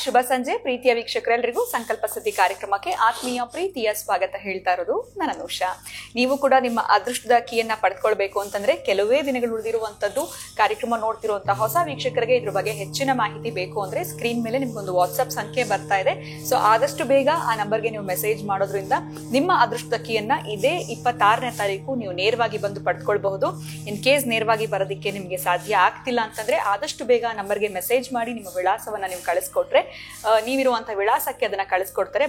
ಶುಭ ಸಂಜೆ ಪ್ರೀತಿಯ ವೀಕ್ಷಕರೆಲ್ಲರಿಗೂ ಸಂಕಲ್ಪ ಸುದ್ದಿ ಕಾರ್ಯಕ್ರಮಕ್ಕೆ ಆತ್ಮೀಯ ಪ್ರೀತಿಯ ಸ್ವಾಗತ ಹೇಳ್ತಾ ಇರೋದು ನನ್ನ ಅನುಷಾ. ನೀವು ಕೂಡ ನಿಮ್ಮ ಅದೃಷ್ಟದ ಕೀಯನ್ನ ಪಡೆದುಕೊಳ್ಬೇಕು ಅಂತಂದ್ರೆ ಕೆಲವೇ ದಿನಗಳು ಉಳಿದಿರುವಂತದ್ದು ಕಾರ್ಯಕ್ರಮ ನೋಡ್ತಿರುವಂತಹ ಹೊಸ ವೀಕ್ಷಕರಿಗೆ ಇದ್ರ ಬಗ್ಗೆ ಹೆಚ್ಚಿನ ಮಾಹಿತಿ ಬೇಕು ಅಂದ್ರೆ ಸ್ಕ್ರೀನ್ ಮೇಲೆ ನಿಮ್ಗೊಂದು ವಾಟ್ಸ್ಆಪ್ ಸಂಖ್ಯೆ ಬರ್ತಾ ಇದೆ. ಸೊ ಆದಷ್ಟು ಬೇಗ ಆ ನಂಬರ್ಗೆ ನೀವು ಮೆಸೇಜ್ ಮಾಡೋದ್ರಿಂದ ನಿಮ್ಮ ಅದೃಷ್ಟದ ಕೀಯನ್ನ ಇದೇ 26ನೇ ತಾರೀಕು ನೀವು ನೇರವಾಗಿ ಬಂದು ಪಡೆದುಕೊಳ್ಬಹುದು. ಇನ್ ಕೇಸ್ ನೇರವಾಗಿ ಬರೋದಕ್ಕೆ ನಿಮಗೆ ಸಾಧ್ಯ ಆಗ್ತಿಲ್ಲ ಅಂತಂದ್ರೆ ಆದಷ್ಟು ಬೇಗ ನಂಬರ್ಗೆ ಮೆಸೇಜ್ ಮಾಡಿ ನಿಮ್ಮ ವಿಳಾಸವನ್ನ ನೀವು ಕಳಿಸ್ಕೊಟ್ರೆ ನೀವಿರುವಂತಹ ವಿಳಾಸಕ್ಕೆ ಅದನ್ನ ಕಳಿಸ್ಕೊಡ್ತಾರೆ.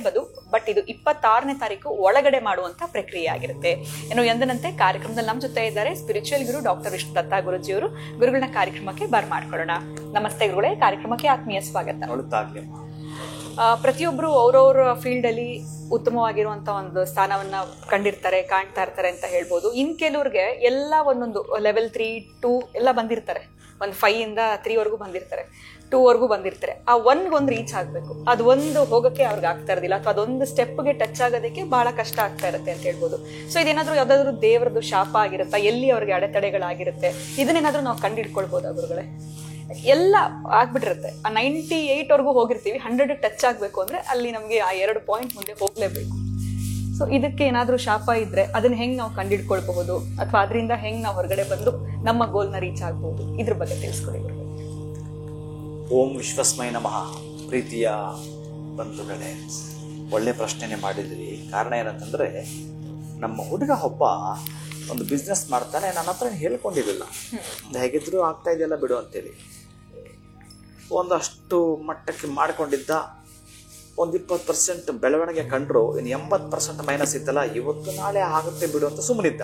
ಬಟ್ ಇದು 26ನೇ ತಾರೀಕು ಒಳಗಡೆ ಮಾಡುವಂತ ಪ್ರಕ್ರಿಯೆ ಆಗಿರುತ್ತೆ. ಇನ್ನು ಎಂದನಂತೆ ಕಾರ್ಯಕ್ರಮದಲ್ಲಿ ನಮ್ಮ ಜೊತೆ ಇದ್ದಾರೆ ಸ್ಪಿರಿಚುವಲ್ ಗುರು ಡಾಕ್ಟರ್ ವಿಷ್ಣು ದತ್ತ ಗುರುಜಿಯವರು. ಗುರುಗಳನ್ನ ಕಾರ್ಯಕ್ರಮಕ್ಕೆ ಬರ್ಮಾಡ್ಕೊಳ್ಳೋಣ. ನಮಸ್ತೆ ಗುರುಗಳೇ, ಕಾರ್ಯಕ್ರಮಕ್ಕೆ ಆತ್ಮೀಯ ಸ್ವಾಗತ. ಪ್ರತಿಯೊಬ್ರು ಅವ್ರವ್ರ ಫೀಲ್ಡ್ ಅಲ್ಲಿ ಉತ್ತಮವಾಗಿರುವಂತ ಒಂದು ಸ್ಥಾನವನ್ನ ಕಾಣ್ತಾ ಇರ್ತಾರೆ ಅಂತ ಹೇಳ್ಬೋದು. ಇನ್ ಕೆಲವ್ರಿಗೆ ಎಲ್ಲ ಒಂದೊಂದು ಲೆವೆಲ್ 3, 2 ಎಲ್ಲ ಬಂದಿರ್ತಾರೆ. ಒಂದು 5 ಇಂದ 3 ವರೆಗೂ ಬಂದಿರ್ತಾರೆ, 2 ವರೆಗೂ ಬಂದಿರ್ತಾರೆ. ಆ 1 ರೀಚ್ ಆಗ್ಬೇಕು, ಅದು ಒಂದು ಹೋಗಕ್ಕೆ ಅವ್ರಿಗೆ ಆಗ್ತಾ ಇರೋದಿಲ್ಲ, ಅಥವಾ ಅದೊಂದು ಸ್ಟೆಪ್ಗೆ ಟಚ್ ಆಗೋದಕ್ಕೆ ಬಹಳ ಕಷ್ಟ ಆಗ್ತಾ ಇರುತ್ತೆ ಅಂತ ಹೇಳ್ಬೋದು. ಸೊ ಇದೇನಾದ್ರೂ ಯಾವ್ದಾದ್ರು ದೇವರದ್ದು ಶಾಪ ಆಗಿರುತ್ತಾ, ಎಲ್ಲಿ ಅವ್ರಿಗೆ ಅಡೆತಡೆಗಳಾಗಿರುತ್ತೆ, ಇದನ್ನೇನಾದ್ರೂ ನಾವು ಕಂಡಿಡ್ಕೊಳ್ಬೋದಾ ಗುರುಗಳೇ? ಎಲ್ಲ ಆಗ್ಬಿಟ್ಟಿರುತ್ತೆ, ಆ 98 ವರೆಗೂ ಹೋಗಿರ್ತೀವಿ, 100 ಟಚ್ ಆಗ್ಬೇಕು ಅಂದ್ರೆ ಅಲ್ಲಿ ನಮ್ಗೆ ಆ 2 ಪಾಯಿಂಟ್ ಮುಂದೆ ಹೋಗ್ಲೇಬೇಕು. ಸೊ ಇದಕ್ಕೆ ಏನಾದ್ರೂ ಶಾಪ ಇದ್ರೆ ಅದನ್ನ ಹೆಂಗ್ ನಾವು ಕಂಡಿಡ್ಕೊಳ್ಬಹುದು, ಅಥವಾ ಅದರಿಂದ ಹೆಂಗ್ ನಾವು ಹೊರಗಡೆ ಬಂದು ನಮ್ಮ ಗೋಲ್ನ ರೀಚ್ ಆಗ್ಬಹುದು, ಇದ್ರ ಬಗ್ಗೆ ತಿಳಿಸ್ಕೊಡಿ. ಓಂ ವಿಶ್ವಸ್ಮೈ ನಮಃ. ಪ್ರೀತಿಯ ಬಂಧುಗಳೇ, ಒಳ್ಳೆ ಪ್ರಶ್ನೆನೆ ಮಾಡಿದ್ರಿ. ಕಾರಣ ಏನಂತಂದ್ರೆ, ನಮ್ಮ ಹುಡುಗ ಒಬ್ಬ ಒಂದು ಬಿಸ್ನೆಸ್ ಮಾಡ್ತಾನೆ, ನನ್ನ ಹತ್ರ ಹೇಳ್ಕೊಂಡಿರಲಿಲ್ಲ, ಹೇಗಿದ್ರು ಆಗ್ತಾ ಇದೆಯಲ್ಲ ಬಿಡು ಅಂತೇಳಿ. ಒಂದಷ್ಟು ಮಟ್ಟಕ್ಕೆ ಮಾಡ್ಕೊಂಡಿದ್ದ. ಒಂದು 20% ಬೆಳವಣಿಗೆ ಕಂಡ್ರು, ಇನ್ನು 80% ಮೈನಸ್ ಇತ್ತಲ್ಲ, ಇವತ್ತು ನಾಳೆ ಆಗುತ್ತೆ ಬಿಡು ಅಂತ ಸುಮ್ಮನಿದ್ದ.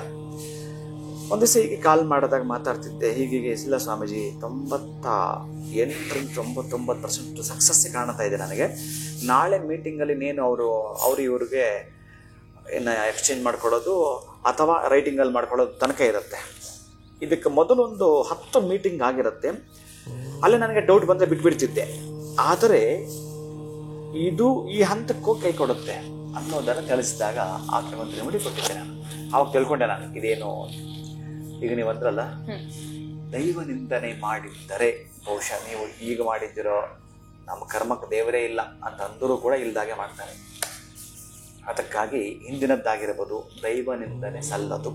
ಒಂದು ದಿವಸ ಹೀಗೆ ಕಾಲ್ ಮಾಡಿದಾಗ ಮಾತಾಡ್ತಿದ್ದೆ, ಹೀಗೆ ಇಲ್ಲ ಸ್ವಾಮೀಜಿ, 98-99% ಸಕ್ಸಸ್ಸೇ ಕಾಣ್ತಾ ಇದೆ ನನಗೆ. ನಾಳೆ ಮೀಟಿಂಗಲ್ಲಿ ನೀನು ಅವರು ಇವ್ರಿಗೆ ಏನು ಎಕ್ಸ್ಚೇಂಜ್ ಮಾಡ್ಕೊಳ್ಳೋದು ಅಥವಾ ರೈಟಿಂಗಲ್ಲಿ ಮಾಡ್ಕೊಳ್ಳೋದು ತನಕ ಇರುತ್ತೆ. ಇದಕ್ಕೆ ಮೊದಲೊಂದು 10 ಮೀಟಿಂಗ್ ಆಗಿರುತ್ತೆ. ಅಲ್ಲಿ ನನಗೆ ಡೌಟ್ ಬಂದರೆ ಬಿಟ್ಬಿಡ್ತಿದ್ದೆ. ಆದರೆ ಇದು ಈ ಹಂತಕ್ಕೂ ಕೈ ಕೊಡುತ್ತೆ ಅನ್ನೋದನ್ನು ತಿಳಿಸಿದಾಗ ಆಕೆ ಒಂದು ರೆಮಿಡಿ ಕೊಟ್ಟಿದ್ದೆ. ನಾನು ಆವಾಗ ತಿಳ್ಕೊಂಡೆ, ನಾನು ಇದೇನು ಈಗ ನೀವು ಅಂದ್ರಲ್ಲ, ದೈವ ನಿಂದನೆ ಮಾಡಿದ್ದರೆ ಬಹುಶಃ ನೀವು ಈಗ ಮಾಡಿದ್ದೀರೋ ನಮ್ಮ ಕರ್ಮಕ್ಕೆ ದೇವರೇ ಇಲ್ಲ ಅಂತ ಅಂದರೂ ಕೂಡ ಇಲ್ದಾಗೆ ಮಾಡ್ತಾರೆ. ಅದಕ್ಕಾಗಿ ಹಿಂದಿನದ್ದಾಗಿರ್ಬೋದು, ದೈವ ನಿಂದನೆ ಸಲ್ಲದು.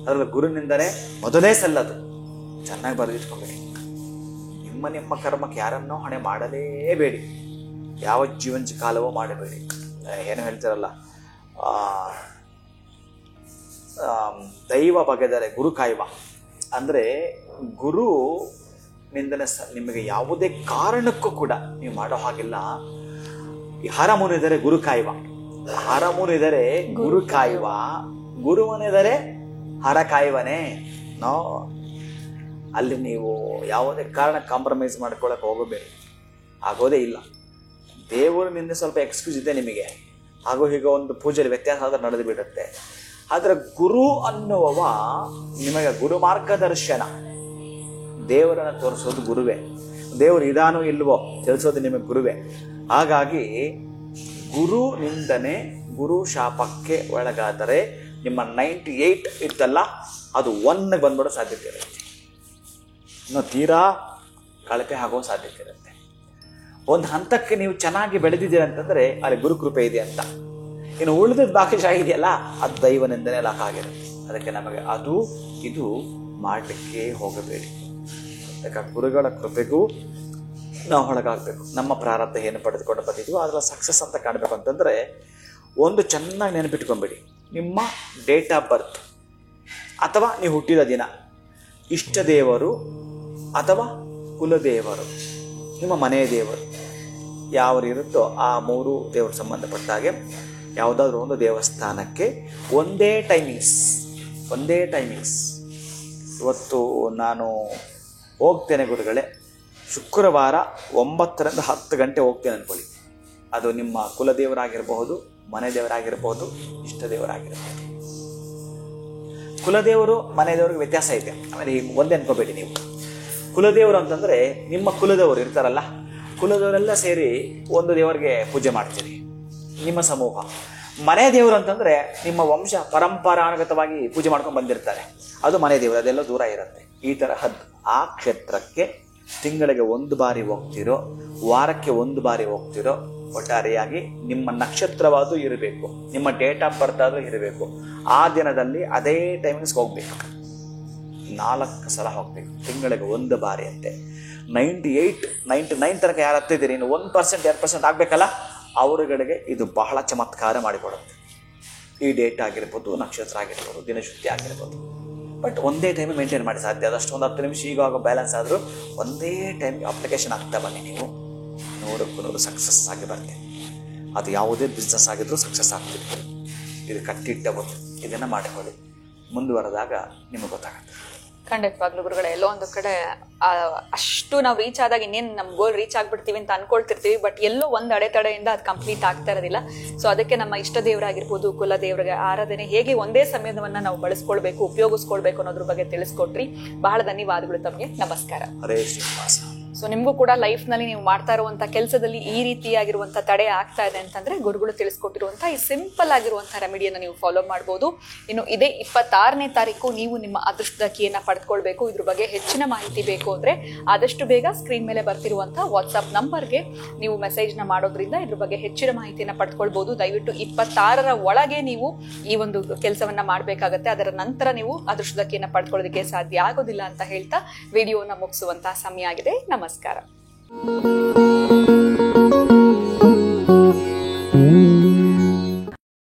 ಅದರಲ್ಲಿ ಗುರು ನಿಂದನೆ ಮೊದಲೇ ಸಲ್ಲದು. ಚೆನ್ನಾಗಿ ಬರೆದಿಟ್ಕೊಬೇಡಿ. ನಿಮ್ಮ ಕರ್ಮಕ್ಕೆ ಯಾರನ್ನೋ ಹೊಣೆ ಮಾಡಲೇಬೇಡಿ. ಯಾವ ಜೀವಂಚ ಕಾಲವೋ ಮಾಡಬೇಡಿ. ಏನು ಹೇಳ್ತಾರಲ್ಲ, ದೈವ ಬಗೆದರೆ ಗುರು ಕಾಯುವ ಅಂದರೆ, ಗುರು ನಿಂದನೆ ನಿಮಗೆ ಯಾವುದೇ ಕಾರಣಕ್ಕೂ ಕೂಡ ನೀವು ಮಾಡೋ ಹಾಗಿಲ್ಲ. ಹರ ಮುನಿದರೆ ಗುರು ಕಾಯುವ, ಹರ ಮುನಿದರೆ ಗುರು ಕಾಯುವ, ಗುರುವನೆದರೆ ಹರ ಕಾಯುವನೇ. ನೋ, ಅಲ್ಲಿ ನೀವು ಯಾವುದೇ ಕಾರಣ ಕಾಂಪ್ರಮೈಸ್ ಮಾಡ್ಕೊಳಕ್ಕೆ ಹೋಗಬೇಡಿ, ಆಗೋದೇ ಇಲ್ಲ. ದೇವರಿನಿಂದ ಸ್ವಲ್ಪ ಎಕ್ಸ್ಕ್ಯೂಸ್ ಇದೆ ನಿಮಗೆ, ಹಾಗೂ ಹೀಗೆ ಒಂದು ಪೂಜೆಯಲ್ಲಿ ವ್ಯತ್ಯಾಸ ಆದ್ರೆ ನಡೆದು ಬಿಡುತ್ತೆ. ಆದರೆ ಗುರು ಅನ್ನುವವ ನಿಮಗೆ ಗುರು ಮಾರ್ಗದರ್ಶನ, ದೇವರನ್ನು ತೋರಿಸೋದು ಗುರುವೇ. ದೇವರು ಇದಾನೋ ಇಲ್ವೋ ತಿಳಿಸೋದು ನಿಮಗೆ ಗುರುವೇ. ಹಾಗಾಗಿ ಗುರು ನಿಂದನೆ, ಗುರು ಶಾಪಕ್ಕೆ ಒಳಗಾದರೆ ನಿಮ್ಮ 98 ಇತ್ತಲ್ಲ, ಅದು 1 ಬಂದ್ಬಿಡೋ ಸಾಧ್ಯತೆ ಇರುತ್ತೆ. ಇನ್ನು ತೀರಾ ಕಳಪೆ ಆಗೋ ಸಾಧ್ಯತೆ ಇರುತ್ತೆ. ಒಂದು ಹಂತಕ್ಕೆ ನೀವು ಚೆನ್ನಾಗಿ ಬೆಳೆದಿದ್ದೀರ ಅಂತಂದ್ರೆ ಅಲ್ಲಿ ಗುರುಕೃಪೆ ಇದೆ ಅಂತ. ಇನ್ನು ಉಳಿದದ್ದು ಬಾಕಿಶಾಹಿ ಇದೆಯಲ್ಲ, ಅದು ದೈವನಿಂದನೇ ಲಾಕ್ ಆಗಿರುತ್ತೆ. ಅದಕ್ಕೆ ನಮಗೆ ಅದು ಇದು ಮಾಡಲಿಕ್ಕೆ ಹೋಗಬೇಡಿ. ಅದಕ್ಕೆ ಗುರುಗಳ ಕೃಪೆಗೂ ನಾವು ಒಳಗಾಗಬೇಕು. ನಮ್ಮ ಪ್ರಾರಬ್ಧ ಏನು ಪಡೆದುಕೊಂಡು ಬಂದಿದ್ವು ಅದರ ಸಕ್ಸಸ್ ಅಂತ ಕಾಣಬೇಕು ಅಂತಂದರೆ, ಒಂದು ಚೆನ್ನಾಗಿ ನೆನಪಿಟ್ಕೊಂಬಿಡಿ. ನಿಮ್ಮ ಡೇಟ್ ಆಫ್ ಬರ್ತ್ ಅಥವಾ ನೀವು ಹುಟ್ಟಿದ ದಿನ, ಇಷ್ಟ ದೇವರು ಅಥವಾ ಕುಲದೇವರು, ನಿಮ್ಮ ಮನೆಯ ದೇವರು ಯಾವ ಇರುತ್ತೋ ಆ 3 ದೇವರು ಸಂಬಂಧಪಟ್ಟ ಹಾಗೆ ಯಾವುದಾದ್ರೂ ಒಂದು ದೇವಸ್ಥಾನಕ್ಕೆ ಒಂದೇ ಟೈಮಿಂಗ್ಸ್. ಇವತ್ತು ನಾನು ಹೋಗ್ತೇನೆ ಗುರುಗಳೇ, ಶುಕ್ರವಾರ 9 ರಿಂದ 10 ಗಂಟೆ ಹೋಗ್ತೇನೆ ಅಂದ್ಕೊಳ್ಳಿ. ಅದು ನಿಮ್ಮ ಕುಲದೇವರಾಗಿರಬಹುದು, ಮನೆ ದೇವರಾಗಿರ್ಬೋದು, ಇಷ್ಟ ದೇವರಾಗಿರ್ಬೋದು. ಕುಲದೇವರು ಮನೆ ದೇವರಿಗೆ ವ್ಯತ್ಯಾಸ ಇದೆ. ಆಮೇಲೆ ಈಗ ಒಂದೇ ಅನ್ಕೋಬೇಡಿ ನೀವು. ಕುಲದೇವರು ಅಂತಂದರೆ ನಿಮ್ಮ ಕುಲದವರು ಇರ್ತಾರಲ್ಲ, ಕುಲದವರೆಲ್ಲ ಸೇರಿ ಒಂದು ದೇವರಿಗೆ ಪೂಜೆ ಮಾಡ್ತೀರಿ, ನಿಮ್ಮ ಸಮೂಹ. ಮನೆ ದೇವರು ಅಂತಂದರೆ ನಿಮ್ಮ ವಂಶ ಪರಂಪರಾನುಗತವಾಗಿ ಪೂಜೆ ಮಾಡ್ಕೊಂಡು ಬಂದಿರ್ತಾರೆ, ಅದು ಮನೆ ದೇವರು, ಅದೆಲ್ಲ ದೂರ ಇರುತ್ತೆ. ಈ ತರಹದ್ದು ಆ ಕ್ಷೇತ್ರಕ್ಕೆ ತಿಂಗಳಿಗೆ 1 ಬಾರಿ ಹೋಗ್ತಿರೋ, ವಾರಕ್ಕೆ 1 ಬಾರಿ ಹೋಗ್ತಿರೋ, ಒಟ್ಟಾರೆಯಾಗಿ ನಿಮ್ಮ ನಕ್ಷತ್ರವಾದರೂ ಇರಬೇಕು, ನಿಮ್ಮ ಡೇಟ್ ಆಫ್ ಬರ್ತ್ ಆದರೂ ಇರಬೇಕು. ಆ ದಿನದಲ್ಲಿ ಅದೇ ಟೈಮಿಂಗ್ಸ್ ಹೋಗ್ಬೇಕು. 4 ಸಲ ಹೋಗ್ಬೇಕು, ತಿಂಗಳಿಗೆ 1 ಬಾರಿ ಅಂತೆ. 99 ತನಕ ಯಾರು ಹತ್ತಿದ್ದೀರಿ, ಇನ್ನು 1% 2% ಆಗಬೇಕಲ್ಲ, ಅವರುಗಳಿಗೆ ಇದು ಬಹಳ ಚಮತ್ಕಾರ ಮಾಡಿಕೊಡುತ್ತೆ. ಈ ಡೇಟ್ ಆಗಿರ್ಬೋದು, ನಕ್ಷತ್ರ ಆಗಿರ್ಬೋದು, ದಿನಶುದ್ಧಿ ಆಗಿರ್ಬೋದು. ಬಟ್ ಒಂದೇ ಟೈಮ್ ಮೇಂಟೈನ್ ಮಾಡಿ ಸಾಧ್ಯ ಆದಷ್ಟು. ಒಂದು 10 ನಿಮಿಷ ಈಗ ಆಗೋ ಬ್ಯಾಲೆನ್ಸ್ ಆದರೂ ಒಂದೇ ಟೈಮ್ ಅಪ್ಲಿಕೇಶನ್ ಆಗ್ತಾ ಬನ್ನಿ. ನೀವು 100% ಸಕ್ಸಸ್ ಆಗಿ ಬರ್ತೀವಿ. ಅದು ಯಾವುದೇ ಬಿಸ್ನೆಸ್ ಆಗಿದ್ರೂ ಸಕ್ಸಸ್ ಆಗ್ತಿತ್ತು. ಇದು ಕಟ್ಟಿಟ್ಟ ಗೊತ್ತು. ಇದನ್ನು ಮಾಡಿಕೊಳ್ಳಿ, ಮುಂದುವರೆದಾಗ ನಿಮಗೆ ಗೊತ್ತಾಗುತ್ತೆ. ಖಂಡಿತವಾಗ್ಲೂ ಗುರುಗಳೇ, ಎಲ್ಲೋ ಒಂದು ಕಡೆ ಅಷ್ಟು ನಾವು ರೀಚ್ ಆದಾಗ ಇನ್ನೇನು ನಮ್ಮ ಗೋಲ್ ರೀಚ್ ಆಗ್ಬಿಡ್ತೀವಿ ಅಂತ ಅನ್ಕೊಳ್ತಿರ್ತೀವಿ. ಬಟ್ ಎಲ್ಲೋ ಒಂದು ಅಡೆತಡೆಯಿಂದ ಅದು ಕಂಪ್ಲೀಟ್ ಆಗ್ತಾ ಇರೋದಿಲ್ಲ. ಸೊ ಅದಕ್ಕೆ ನಮ್ಮ ಇಷ್ಟ ದೇವರಾಗಿರ್ಬೋದು, ಕುಲ ದೇವರಿಗೆ ಆರಾಧನೆ ಹೇಗೆ ಒಂದೇ ಸಮಯದವನ್ನ ನಾವು ಬಳಸ್ಕೊಳ್ಬೇಕು, ಉಪಯೋಗಿಸ್ಕೊಳ್ಬೇಕು ಅನ್ನೋದ್ರ ಬಗ್ಗೆ ತಿಳಿಸ್ಕೊಟ್ರಿ. ಬಹಳ ಧನ್ಯವಾದಗಳು ತಮಗೆ. ನಮಸ್ಕಾರ. ಹರೇ ಶ್ರೀನಿವಾಸ. ಸೊ ನಿಮಗೂ ಕೂಡ ಲೈಫ್ನಲ್ಲಿ ನೀವು ಮಾಡ್ತಾ ಇರುವಂಥ ಕೆಲಸದಲ್ಲಿ ಈ ರೀತಿಯಾಗಿರುವಂಥ ತಡೆ ಆಗ್ತಾ ಇದೆ ಅಂತಂದ್ರೆ ಗುರುಗಳು ತಿಳಿಸ್ಕೊಟ್ಟಿರುವಂಥ ಈ ಸಿಂಪಲ್ ಆಗಿರುವಂಥ ರೆಮಿಡಿಯನ್ನು ನೀವು ಫಾಲೋ ಮಾಡ್ಬೋದು. ಇನ್ನು ಇದೇ 26ನೇ ತಾರೀಕು ನೀವು ನಿಮ್ಮ ಅದೃಷ್ಟದ ಕೀಯನ್ನು ಪಡೆದುಕೊಳ್ಬೇಕು. ಇದ್ರ ಬಗ್ಗೆ ಹೆಚ್ಚಿನ ಮಾಹಿತಿ ಬೇಕು ಅಂದರೆ ಆದಷ್ಟು ಬೇಗ ಸ್ಕ್ರೀನ್ ಮೇಲೆ ಬರ್ತಿರುವಂಥ ವಾಟ್ಸಪ್ ನಂಬರ್ಗೆ ನೀವು ಮೆಸೇಜ್ನ ಮಾಡೋದ್ರಿಂದ ಇದ್ರ ಬಗ್ಗೆ ಹೆಚ್ಚಿನ ಮಾಹಿತಿಯನ್ನು ಪಡೆದುಕೊಳ್ಬೋದು. ದಯವಿಟ್ಟು 26ರ ಒಳಗೆ ನೀವು ಈ ಒಂದು ಕೆಲಸವನ್ನ ಮಾಡಬೇಕಾಗತ್ತೆ. ಅದರ ನಂತರ ನೀವು ಅದೃಷ್ಟದ ಕೀಯನ್ನು ಪಡೆದುಕೊಳ್ಳೋದಕ್ಕೆ ಸಾಧ್ಯ ಆಗೋದಿಲ್ಲ ಅಂತ ಹೇಳ್ತಾ ವಿಡಿಯೋನ ಮುಗಿಸುವಂತಹ ಸಮಯ ಆಗಿದೆ. ನಮಸ್ಕಾರ.